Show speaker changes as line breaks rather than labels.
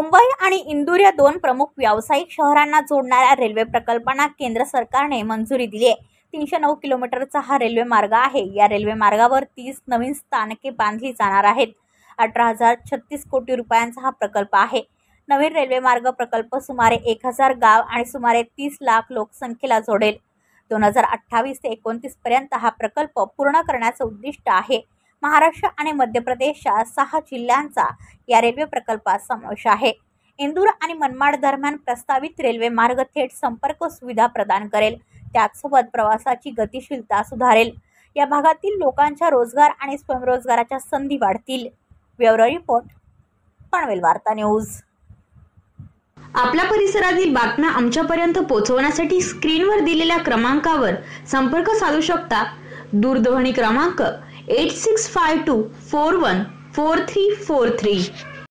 मुंबई आणि इंदूर या दोन प्रमुख व्यावसायिक शहरांना जोडणाऱ्या रेल्वे प्रकल्पांना केंद्र सरकारने मंजुरी दिली आहे। 309 किलोमीटरचा हा रेल्वे मार्ग आहे। या रेल्वे मार्गावर 30 नवीन स्थानके बांधली जाणार आहेत। 18,036 कोटी रुपयांचा हा प्रकल्प आहे। नवीन रेल्वे मार्ग प्रकल्प सुमारे 1000 गाव आणि सुमारे 30 लाख लोकसंख्येला जोडेल। 2028 ते 29 पर्यंत हा प्रकल्प पूर्ण करण्याचे उद्दिष्ट आहे। महाराष्ट्र आणि मध्य प्रदेशच्या 6 जिल्ह्यांचा या रेल्वे प्रकल्पात समावेश आहे। इंदूर आणि मनमाड दरम्यान प्रस्तावित रेल्वे मार्ग थेट संपर्क सुविधा प्रदान करेल। त्याचसोबत प्रवासाची गतिशीलता सुधारेल। या भागातील लोकांच्या रोजगार आणि स्वयंरोजगाराच्या संधी वाढतील। ब्युरो रिपोर्ट, पनवेल वार्ता न्यूज।
आपल्या परिसरातील बातम्या आमच्यापर्यंत पोहोचवण्यासाठी स्क्रीनवर दिलेल्या क्रमांकावर संपर्क साधू शकता। दूरध्वनी क्रमांक 8652414343।